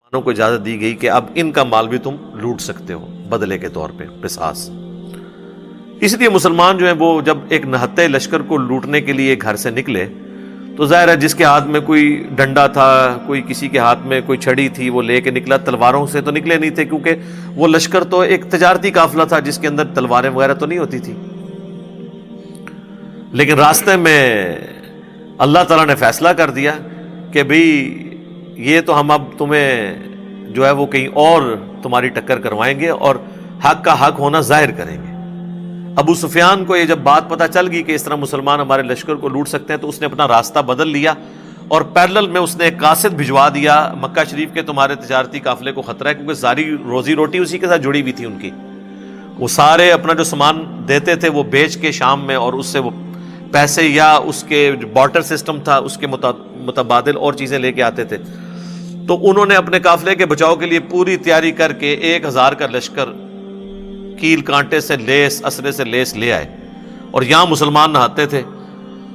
مسلمانوں کو اجازت دی گئی کہ اب ان کا مال بھی تم لوٹ سکتے ہو بدلے کے طور پہ، قصاص۔ اس لیے مسلمان جو ہیں وہ جب ایک نہتے لشکر کو لوٹنے کے لیے گھر سے نکلے تو ظاہر ہے جس کے ہاتھ میں کوئی ڈنڈا تھا، کوئی کسی کے ہاتھ میں کوئی چھڑی تھی، وہ لے کے نکلا۔ تلواروں سے تو نکلے نہیں تھے کیونکہ وہ لشکر تو ایک تجارتی قافلہ تھا جس کے اندر تلواریں وغیرہ تو نہیں ہوتی تھی۔ لیکن راستے میں اللہ تعالیٰ نے فیصلہ کر دیا کہ بھئی یہ تو ہم اب تمہیں جو ہے وہ کہیں اور تمہاری ٹکر کروائیں گے اور حق کا حق ہونا ظاہر کریں گے۔ ابو سفیان کو یہ جب بات پتہ چل گئی کہ اس طرح مسلمان ہمارے لشکر کو لوٹ سکتے ہیں تو اس نے اپنا راستہ بدل لیا اور پیرلل میں اس نے ایک قاصد بھجوا دیا مکہ شریف کے تمہارے تجارتی قافلے کو خطرہ ہے، کیونکہ ساری روزی روٹی اسی کے ساتھ جڑی ہوئی تھی ان کی۔ وہ سارے اپنا جو سامان دیتے تھے وہ بیچ کے شام میں، اور اس سے وہ پیسے یا اس کے جو بارٹر سسٹم تھا اس کے متبادل اور چیزیں لے کے آتے تھے۔ تو انہوں نے اپنے قافلے کے بچاؤ کے لیے پوری تیاری کر کے 1000 کا لشکر کیل کانٹے سے لیس، اسرے سے لیس لے آئے، اور یہاں مسلمان نہاتے تھے۔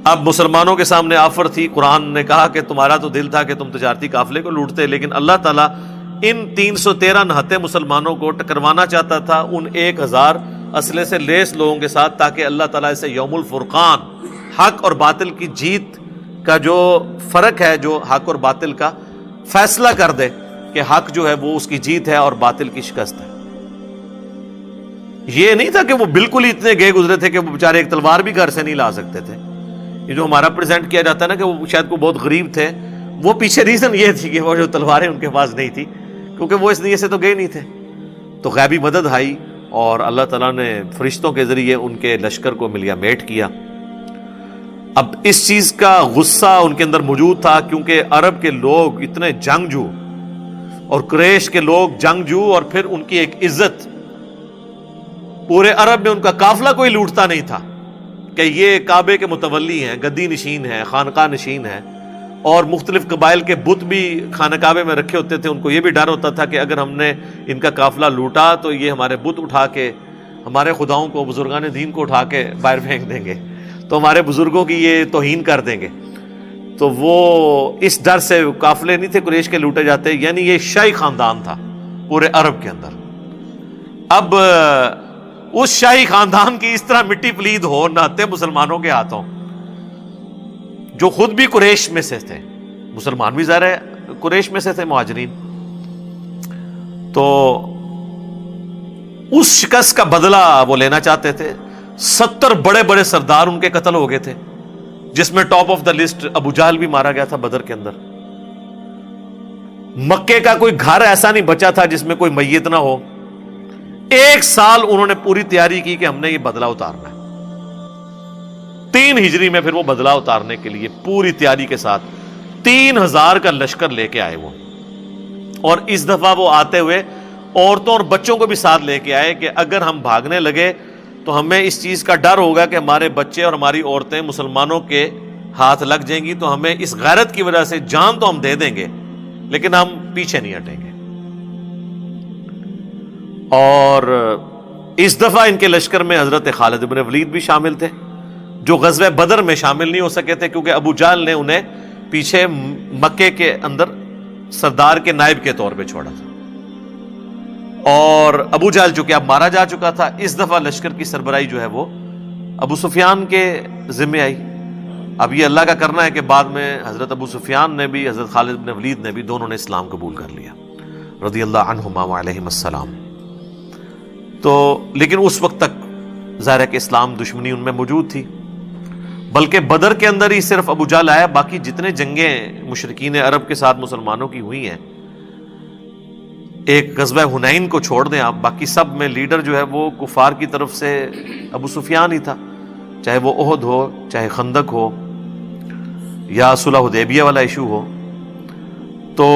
اب مسلمانوں کے سامنے آفر تھی، قرآن نے کہا کہ تمہارا تو دل تھا کہ تم تجارتی قافلے کو لوٹتے، لیکن اللہ تعالیٰ ان 313 نہتے مسلمانوں کو ٹکروانا چاہتا تھا ان 1000 اسلحے سے لیس لوگوں کے ساتھ، تاکہ اللہ تعالیٰ اسے یوم الفرقان، حق اور باطل کی جیت کا جو فرق ہے، جو حق اور باطل کا فیصلہ کر دے کہ حق جو ہے وہ اس کی جیت ہے اور باطل کی شکست ہے۔ یہ نہیں تھا کہ وہ بالکل ہی اتنے گئے گزرے تھے کہ وہ بیچارے ایک تلوار بھی گھر سے نہیں لا سکتے تھے۔ یہ جو ہمارا پریزنٹ کیا جاتا ہے نا کہ وہ شاید کو بہت غریب تھے، وہ پیچھے ریزن یہ تھی کہ وہ جو تلواریں ان کے پاس نہیں تھی، کیونکہ وہ اس نیت سے تو گئے نہیں تھے۔ تو غیبی مدد آئی اور اللہ تعالیٰ نے فرشتوں کے ذریعے ان کے لشکر کو ملیا میٹ کیا۔ اب اس چیز کا غصہ ان کے اندر موجود تھا، کیونکہ عرب کے لوگ اتنے جنگجو اور قریش کے لوگ جنگجو، اور پھر ان کی ایک عزت، پورے عرب میں ان کا قافلہ کوئی لوٹتا نہیں تھا کہ یہ کعبے کے متولی ہیں، گدی نشین ہیں، خانقاہ نشین ہیں، اور مختلف قبائل کے بت بھی خانہ کعبے میں رکھے ہوتے تھے۔ ان کو یہ بھی ڈر ہوتا تھا کہ اگر ہم نے ان کا قافلہ لوٹا تو یہ ہمارے بت اٹھا کے، ہمارے خداؤں کو، بزرگان دین کو اٹھا کے باہر پھینک دیں گے، تو ہمارے بزرگوں کی یہ توہین کر دیں گے۔ تو وہ اس ڈر سے قافلے نہیں تھے قریش کے لوٹے جاتے، یعنی یہ شاہی خاندان تھا پورے عرب کے اندر۔ اب اس شاہی خاندان کی اس طرح مٹی پلید ہو نہتے مسلمانوں کے ہاتھوں، جو خود بھی قریش میں سے تھے، مسلمان بھی ظاہر ہے قریش میں سے تھے، مہاجرین، تو اس شکست کا بدلہ وہ لینا چاہتے تھے۔ 70 بڑے بڑے سردار ان کے قتل ہو گئے تھے، جس میں ٹاپ آف دا لسٹ ابو جہل بھی مارا گیا تھا بدر کے اندر۔ مکے کا کوئی گھر ایسا نہیں بچا تھا جس میں کوئی میت نہ ہو۔ 1 سال انہوں نے پوری تیاری کی کہ ہم نے یہ بدلہ اتارنا ہے۔ 3 ہجری میں پھر وہ بدلہ اتارنے کے لیے پوری تیاری کے ساتھ 3000 کا لشکر لے کے آئے وہ، اور اس دفعہ وہ آتے ہوئے عورتوں اور بچوں کو بھی ساتھ لے کے آئے کہ اگر ہم بھاگنے لگے تو ہمیں اس چیز کا ڈر ہوگا کہ ہمارے بچے اور ہماری عورتیں مسلمانوں کے ہاتھ لگ جائیں گی، تو ہمیں اس غیرت کی وجہ سے جان تو ہم دے دیں گے لیکن ہم پیچھے نہیں ہٹیں گے۔ اور اس دفعہ ان کے لشکر میں حضرت خالد بن ولید بھی شامل تھے، جو غزوہ بدر میں شامل نہیں ہو سکے تھے کیونکہ ابو جہل نے انہیں پیچھے مکے کے اندر سردار کے نائب کے طور پہ چھوڑا تھا، اور ابو جہل چونکہ اب مارا جا چکا تھا، اس دفعہ لشکر کی سربراہی جو ہے وہ ابو سفیان کے ذمہ آئی۔ اب یہ اللہ کا کرنا ہے کہ بعد میں حضرت ابو سفیان نے بھی، حضرت خالد بن ولید نے بھی، دونوں نے اسلام قبول کر لیا رضی اللہ عنہما وعلیہم السلام۔ تو لیکن اس وقت تک ظاہر ہے کہ اسلام دشمنی ان میں موجود تھی، بلکہ بدر کے اندر ہی صرف ابو جہل آیا، باقی جتنے جنگیں مشرکین عرب کے ساتھ مسلمانوں کی ہوئی ہیں، ایک غزوہ حنین کو چھوڑ دیں آپ، باقی سب میں لیڈر جو ہے وہ کفار کی طرف سے ابو سفیان ہی تھا، چاہے وہ احد ہو، چاہے خندق ہو، یا صلح حدیبیہ والا ایشو ہو۔ تو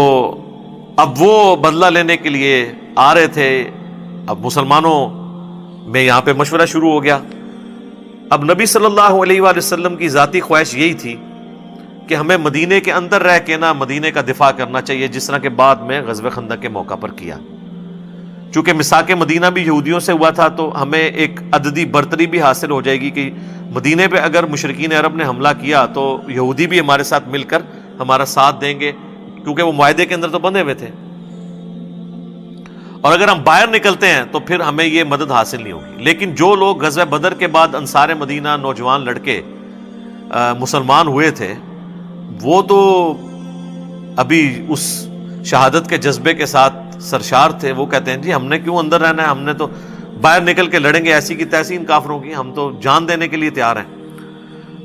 اب وہ بدلہ لینے کے لیے آ رہے تھے۔ اب مسلمانوں میں یہاں پہ مشورہ شروع ہو گیا۔ اب نبی صلی اللہ علیہ وآلہ وسلم کی ذاتی خواہش یہی تھی کہ ہمیں مدینے کے اندر رہ کے نہ مدینے کا دفاع کرنا چاہیے، جس طرح کہ بعد میں غزوہ خندق کے موقع پر کیا۔ چونکہ میثاق مدینہ بھی یہودیوں سے ہوا تھا، تو ہمیں ایک عددی برتری بھی حاصل ہو جائے گی کہ مدینے پہ اگر مشرکین عرب نے حملہ کیا تو یہودی بھی ہمارے ساتھ مل کر ہمارا ساتھ دیں گے، کیونکہ وہ معاہدے کے اندر تو بندھے ہوئے تھے۔ اور اگر ہم باہر نکلتے ہیں تو پھر ہمیں یہ مدد حاصل نہیں ہوگی. لیکن جو لوگ غزوہ بدر کے بعد انصار مدینہ نوجوان لڑکے مسلمان ہوئے تھے، وہ تو ابھی اس شہادت کے جذبے کے ساتھ سرشار تھے. وہ کہتے ہیں جی ہم نے کیوں اندر رہنا ہے، ہم نے تو باہر نکل کے لڑیں گے ایسی کی تیسی ان کافروں کی، ہم تو جان دینے کے لیے تیار ہیں.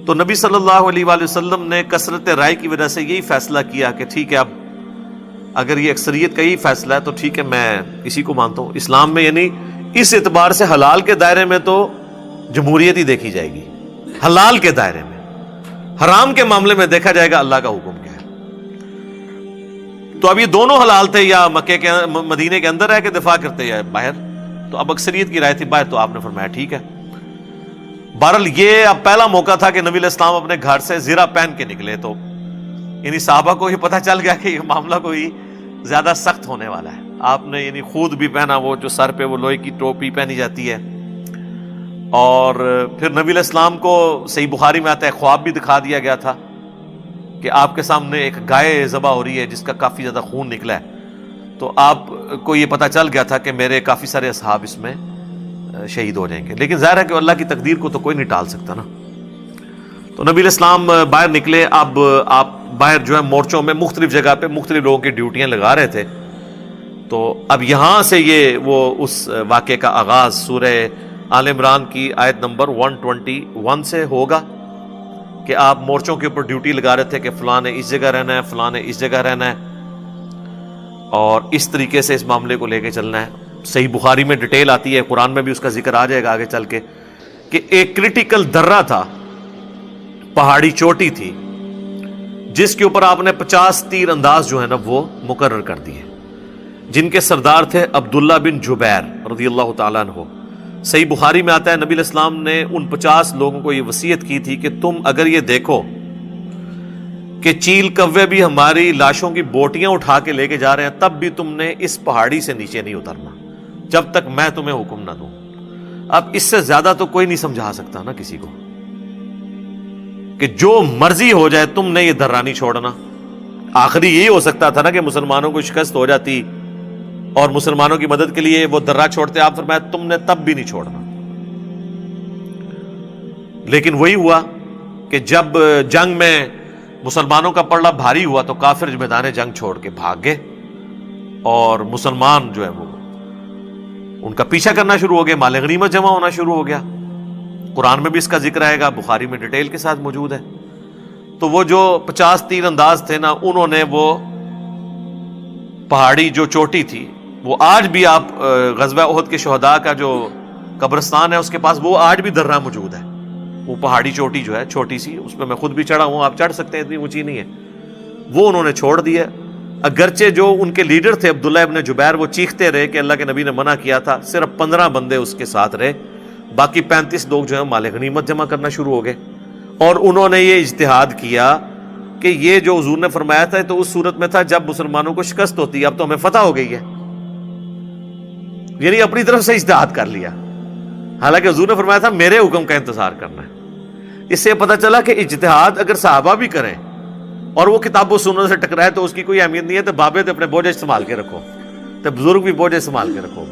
تو نبی صلی اللہ علیہ وآلہ وسلم نے کثرت رائے کی وجہ سے یہی فیصلہ کیا کہ ٹھیک ہے، اب اگر یہ اکثریت کا یہی فیصلہ ہے تو ٹھیک ہے، میں اسی کو مانتا ہوں. اسلام میں یعنی اس اعتبار سے حلال کے دائرے میں تو جمہوریت ہی دیکھی جائے گی، حلال کے دائرے میں. حرام کے معاملے میں دیکھا جائے گا اللہ کا حکم کیا ہے. تو اب یہ دونوں حلال تھے، یا مکے کے مدینے کے اندر رہ کے دفاع کرتے یا باہر. تو اب اکثریت کی رائے تھی باہر، تو آپ نے فرمایا ٹھیک ہے. بہرحال یہ اب پہلا موقع تھا کہ نبی علیہ السلام اپنے گھر سے زرہ پہن کے نکلے. تو یعنی صحابہ کو یہ پتہ چل گیا کہ یہ معاملہ کوئی زیادہ سخت ہونے والا ہے. آپ نے یعنی خود بھی پہنا، وہ جو سر پہ وہ لوہے کی ٹوپی پہنی جاتی ہے. اور پھر نبی علیہ السلام کو صحیح بخاری میں آتا ہے خواب بھی دکھا دیا گیا تھا کہ آپ کے سامنے ایک گائے ذبح ہو رہی ہے جس کا کافی زیادہ خون نکلا ہے. تو آپ کو یہ پتہ چل گیا تھا کہ میرے کافی سارے اصحاب اس میں شہید ہو جائیں گے. لیکن ظاہر ہے کہ اللہ کی تقدیر کو تو کوئی نہیں ٹال سکتا نا. تو نبی علیہ السلام باہر نکلے. اب آپ باہر جو ہے مورچوں میں مختلف جگہ پہ مختلف لوگوں کی ڈیوٹیاں لگا رہے تھے. تو اب یہاں سے یہ وہ اس واقعے کا آغاز سورہ آل عمران کی آیت نمبر 121 سے ہوگا کہ آپ مورچوں کے اوپر ڈیوٹی لگا رہے تھے کہ فلاں نے اس جگہ رہنا ہے، فلاں نے اس جگہ رہنا ہے، اور اس طریقے سے اس معاملے کو لے کے چلنا ہے. صحیح بخاری میں ڈیٹیل آتی ہے، قرآن میں بھی اس کا ذکر آ جائے گا آگے چل کے، کہ ایک کریٹیکل درہ تھا، پہاڑی چوٹی تھی، جس کے اوپر آپ نے 50 تیر انداز جو ہے نا وہ مقرر کر دیے، جن کے سردار تھے عبداللہ بن جبیر رضی اللہ تعالیٰ عنہ. صحیح بخاری میں آتا ہے نبی علیہ السلام نے ان 50 لوگوں کو یہ وصیت کی تھی کہ تم اگر یہ دیکھو کہ چیل کوے بھی ہماری لاشوں کی بوٹیاں اٹھا کے لے کے جا رہے ہیں، تب بھی تم نے اس پہاڑی سے نیچے نہیں اترنا جب تک میں تمہیں حکم نہ دوں. اب اس سے زیادہ تو کوئی نہیں سمجھا سکتا نا کسی کو کہ جو مرضی ہو جائے تم نے یہ درہ نہیں چھوڑنا. آخری یہی ہو سکتا تھا نا کہ مسلمانوں کو شکست ہو جاتی اور مسلمانوں کی مدد کے لیے وہ درہ چھوڑتے. آپ فرمایا تم نے تب بھی نہیں چھوڑنا. لیکن وہی ہوا کہ جب جنگ میں مسلمانوں کا پلڑا بھاری ہوا تو کافر میدان جنگ چھوڑ کے بھاگ گئے، اور مسلمان جو ہے وہ ان کا پیچھا کرنا شروع ہو گئے، مال غنیمت جمع ہونا شروع ہو گیا. قرآن میں بھی اس کا ذکر آئے گا، بخاری میں ڈیٹیل کے ساتھ موجود ہے. تو وہ جو 50 تیر انداز تھے نا، انہوں نے وہ پہاڑی جو چوٹی تھی، وہ آج بھی آپ غزوہ احد کے شہداء کا جو قبرستان ہے اس کے پاس وہ آج بھی درہ موجود ہے. وہ پہاڑی چوٹی جو ہے چھوٹی سی، اس پہ میں خود بھی چڑھا ہوں، آپ چڑھ سکتے ہیں، اتنی اونچی نہیں ہے. وہ انہوں نے چھوڑ دیا، اگرچہ جو ان کے لیڈر تھے عبداللہ ابن جبیر وہ چیختے رہے کہ اللہ کے نبی نے منع کیا تھا. صرف 15 بندے اس کے ساتھ رہے، باقی 35 لوگ جو ہیں مال غنیمت جمع کرنا شروع ہو گئے. اور انہوں نے یہ اجتہاد کیا کہ یہ جو حضور نے فرمایا تھا تو اس صورت میں تھا جب مسلمانوں کو شکست ہوتی ہے، اب تو ہمیں فتح ہو گئی ہے، یعنی اپنی طرف سے اجتہاد کر لیا. حالانکہ حضور نے فرمایا تھا میرے حکم کا انتظار کرنا ہے. اس سے پتہ چلا کہ اجتہاد اگر صحابہ بھی کریں اور وہ کتاب و سنت سے ٹکرائے تو اس کی کوئی اہمیت نہیں ہے. تو بابے تو اپنے بوجھ سنبھال کے رکھو، تو بزرگ بھی بوجھ سنبھال کے رکھو.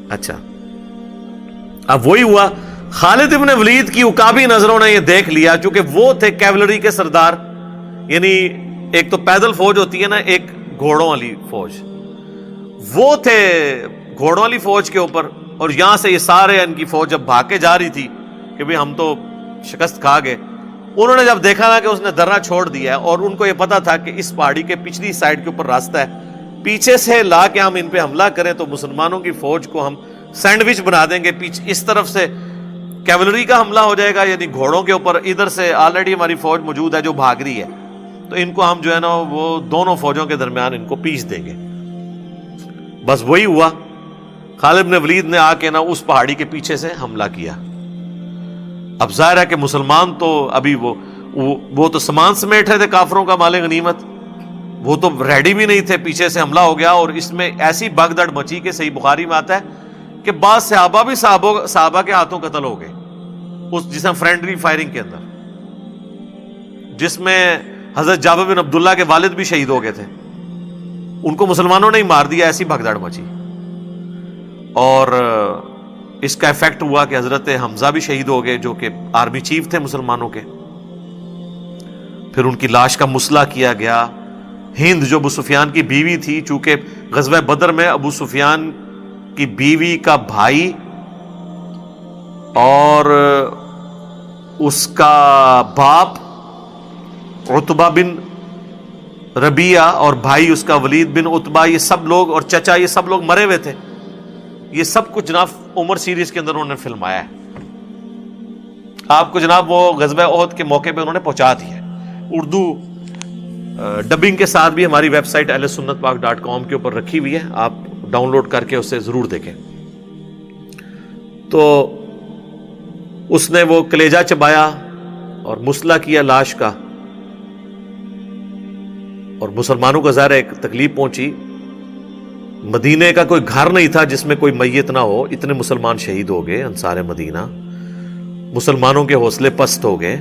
اچھا، اب وہی ہوا. خالد ابن ولید کی عقابی نظروں نے یہ دیکھ لیا، چونکہ وہ تھے کیولری کے سردار، یعنی ایک تو پیدل فوج ہوتی ہے نا، ایک گھوڑوں والی فوج، وہ تھے گھوڑوں والی فوج کے اوپر. اور یہاں سے یہ سارے ان کی فوج جب بھاگ کے جا رہی تھی کہ بھئی ہم تو شکست کھا گئے، انہوں نے جب دیکھا نا کہ اس نے درہ چھوڑ دیا ہے، اور ان کو یہ پتا تھا کہ اس پہاڑی کے پچھلی سائڈ کے اوپر راستہ ہے، پیچھے سے لا کے ہم ان پہ حملہ کریں تو مسلمانوں کی فوج کو ہم سینڈوچ بنا دیں گے. پیچھے اس طرف سے کیولری کا حملہ ہو جائے گا، یعنی گھوڑوں کے اوپر، ادھر سے آلریڈی ہماری فوج موجود ہے جو بھاگ رہی ہے، تو ان کو ہم جو ہے نا وہ دونوں فوجوں کے درمیان ان کو پیس دیں گے. بس وہی ہوا. خالد بن ولید نے آ کے نا اس پہاڑی کے پیچھے سے حملہ کیا. اب ظاہر ہے کہ مسلمان تو ابھی وہ تو سامان سمیٹ رہے تھے کافروں کا مال غنیمت، وہ تو ریڈی بھی نہیں تھے. پیچھے سے حملہ ہو گیا اور اس میں ایسی بھگدڑ مچی کہ صحیح بخاری میں آتا ہے کہ بعض صحابہ بھی صحابہ کے ہاتھوں قتل ہو گئے اس جس میں فرینڈلی فائرنگ کے اندر، جس میں حضرت جابر بن عبداللہ کے والد بھی شہید ہو گئے تھے. ان کو مسلمانوں نے ہی مار دیا، ایسی بھگدڑ مچی، اور اس کا ایفیکٹ ہوا کہ حضرت حمزہ بھی شہید ہو گئے جو کہ آرمی چیف تھے مسلمانوں کے. پھر ان کی لاش کا مسئلہ کیا گیا. ہند جو ابو سفیان کی بیوی تھی، چونکہ غزوہ بدر میں ابو سفیان کی بیوی کا بھائی اور اس کا باپ عتبہ بن ربیعہ اور بھائی اس کا ولید بن عتبہ، یہ سب لوگ، اور چچا، یہ سب لوگ مرے ہوئے تھے. یہ سب کچھ جناب عمر سیریز کے اندر انہوں نے فلمایا ہے. آپ کو جناب وہ غزوہ احد کے موقع پہ انہوں نے پہنچا دیا ہے. اردو ڈبنگ کے ساتھ بھی ہماری ویب سائٹ ahlsunnatpak.com کے اوپر رکھی ہوئی ہے، آپ ڈاؤن لوڈ کر کے اسے ضرور دیکھیں. تو اس نے وہ کلیجہ چبایا اور مسئلہ کیا لاش کا، اور مسلمانوں کو ظاہر ایک تکلیف پہنچی. مدینے کا کوئی گھر نہیں تھا جس میں کوئی میت نہ ہو، اتنے مسلمان شہید ہو گئے. انصار مدینہ، مسلمانوں کے حوصلے پست ہو گئے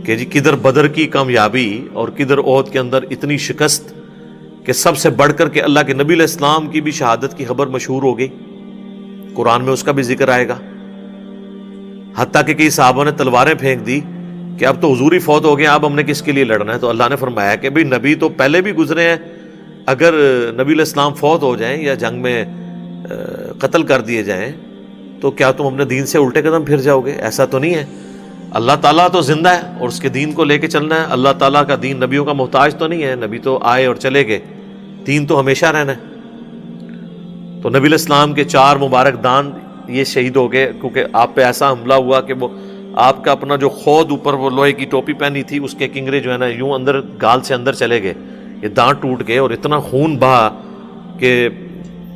کہ جی کدھر بدر کی کامیابی اور کدھر احد کے اندر اتنی شکست، کہ سب سے بڑھ کر کے اللہ کے نبی علیہ السلام کی بھی شہادت کی خبر مشہور ہو گئی. قرآن میں اس کا بھی ذکر آئے گا. حتیٰ کہ کئی صحابہ نے تلواریں پھینک دی کہ اب تو حضور ہی فوت ہو گئے، اب ہم نے کس کے لیے لڑنا ہے. تو اللہ نے فرمایا کہ بھئی نبی تو پہلے بھی گزرے ہیں، اگر نبی علیہ السلام فوت ہو جائیں یا جنگ میں قتل کر دیے جائیں تو کیا تم اپنے دین سے الٹے قدم پھر جاؤ گے؟ ایسا تو نہیں ہے. اللہ تعالیٰ تو زندہ ہے اور اس کے دین کو لے کے چلنا ہے. اللہ تعالیٰ کا دین نبیوں کا محتاج تو نہیں ہے، نبی تو آئے اور چلے گئے، دین تو ہمیشہ رہنا ہے. تو نبی علیہ السلام کے 4 مبارک دان یہ شہید ہو گئے، کیونکہ آپ پہ ایسا حملہ ہوا کہ وہ آپ کا اپنا جو خود اوپر وہ لوہے کی ٹوپی پہنی تھی اس کے کنگرے جو ہے نا یوں اندر گال سے اندر چلے گئے، یہ دانت ٹوٹ گئے اور اتنا خون بہا کہ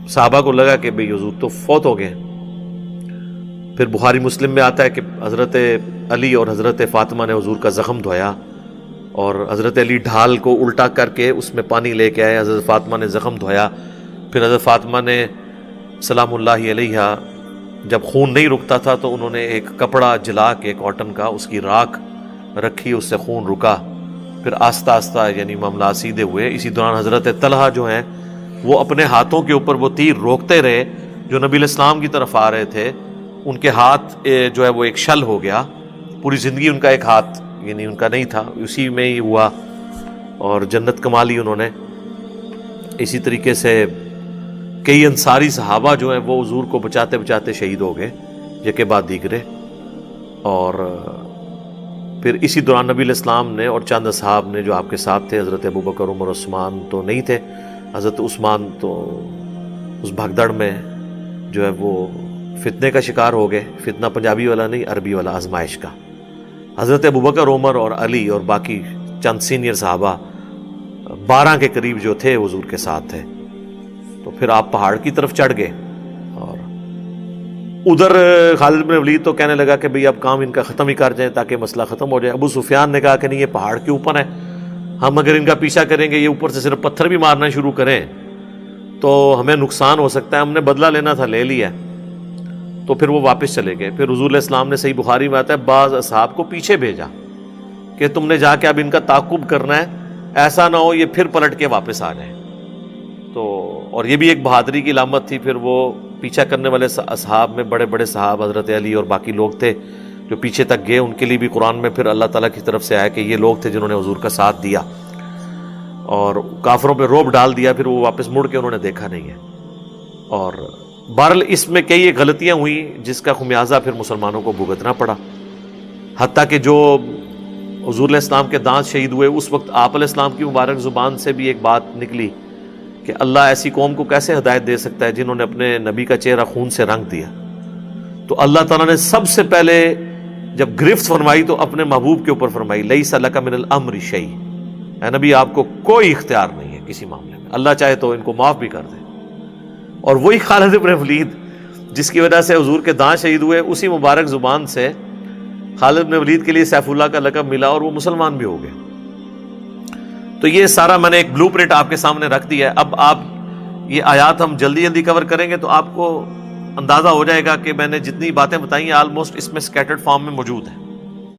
صحابہ کو لگا کہ بھئی حضور تو فوت ہو گئے. پھر بخاری مسلم میں آتا ہے کہ حضرت علی اور حضرت فاطمہ نے حضور کا زخم دھویا، اور حضرت علی ڈھال کو الٹا کر کے اس میں پانی لے کے آئے، حضرت فاطمہ نے زخم دھویا. پھر حضرت فاطمہ نے سلام اللہ علیہا جب خون نہیں رکتا تھا تو انہوں نے ایک کپڑا جلا کے کاٹن کا اس کی راکھ رکھی، اس سے خون رکا. پھر آہستہ آہستہ یعنی معاملات سیدھے ہوئے. اسی دوران حضرت طلحہ جو ہیں وہ اپنے ہاتھوں کے اوپر وہ تیر روکتے رہے جو نبی علیہ السلام کی طرف آ رہے تھے. ان کے ہاتھ جو ہے وہ ایک شل ہو گیا. پوری زندگی ان کا ایک ہاتھ یعنی ان کا نہیں تھا، اسی میں ہی ہوا اور جنت کما لی انہوں نے. اسی طریقے سے کئی انصاری صحابہ جو ہیں وہ حضور کو بچاتے بچاتے شہید ہو گئے یکے بعد دیگرے. اور پھر اسی دوران نبی علیہ السلام نے اور چند اصحاب نے جو آپ کے ساتھ تھے، حضرت ابوبکر، عمر، عثمان تو نہیں تھے، حضرت عثمان تو اس بھگدڑ میں جو ہے وہ فتنے کا شکار ہو گئے. فتنہ پنجابی والا نہیں، عربی والا، آزمائش کا. حضرت ابوبکر، عمر اور علی اور باقی چند سینئر صحابہ 12 کے قریب جو تھے حضور کے ساتھ تھے. تو پھر آپ پہاڑ کی طرف چڑھ گئے، اور ادھر خالد بن ولید تو کہنے لگا کہ بھئی اب کام ان کا ختم ہی کر جائیں تاکہ مسئلہ ختم ہو جائے. ابو سفیان نے کہا کہ نہیں، یہ پہاڑ کے اوپر ہے، ہم اگر ان کا پیچھا کریں گے، یہ اوپر سے صرف پتھر بھی مارنا شروع کریں تو ہمیں نقصان ہو سکتا ہے. ہم نے بدلہ لینا تھا، لے لیا. تو پھر وہ واپس چلے گئے. پھر حضور علیہ السلام نے، صحیح بخاری میں آتا ہے، بعض اصحاب کو پیچھے بھیجا کہ تم نے جا کے اب ان کا تعاقب کرنا ہے، ایسا نہ ہو یہ پھر پلٹ کے واپس آ جائیں. تو اور یہ بھی ایک بہادری کی علامت تھی. پھر وہ پیچھا کرنے والے اصحاب میں بڑے بڑے صحاب حضرت علی اور باقی لوگ تھے جو پیچھے تک گئے. ان کے لیے بھی قرآن میں پھر اللہ تعالیٰ کی طرف سے آیا کہ یہ لوگ تھے جنہوں نے حضور کا ساتھ دیا اور کافروں پہ روب ڈال دیا. پھر وہ واپس مڑ کے انہوں نے دیکھا نہیں ہے. اور بہرحال اس میں کئی غلطیاں ہوئی جس کا خمیازہ پھر مسلمانوں کو بھگتنا پڑا. حتیٰ کہ جو حضور علیہ السلام کے دانت شہید ہوئے اس وقت آپ علیہ السلام کی مبارک زبان سے بھی ایک بات نکلی کہ اللہ ایسی قوم کو کیسے ہدایت دے سکتا ہے جنہوں نے اپنے نبی کا چہرہ خون سے رنگ دیا. تو اللہ تعالیٰ نے سب سے پہلے جب گرفت فرمائی تو اپنے محبوب کے اوپر فرمائی، لیس لک من الامر شیء، اے نبی آپ کو کوئی اختیار نہیں ہے کسی معاملے میں، اللہ چاہے تو ان کو معاف بھی کر دے. اور وہی خالد بن ولید جس کی وجہ سے حضور کے دانت شہید ہوئے، اسی مبارک زبان سے خالد بن ولید کے لیے سیف اللہ کا لقب ملا اور وہ مسلمان بھی ہو گئے. تو یہ سارا میں نے ایک بلو پرنٹ آپ کے سامنے رکھ دیا ہے. اب آپ یہ آیات ہم جلدی جلدی کور کریں گے تو آپ کو اندازہ ہو جائے گا کہ میں نے جتنی باتیں بتائی ہیں آلموسٹ اس میں سکیٹرڈ فارم میں موجود ہیں.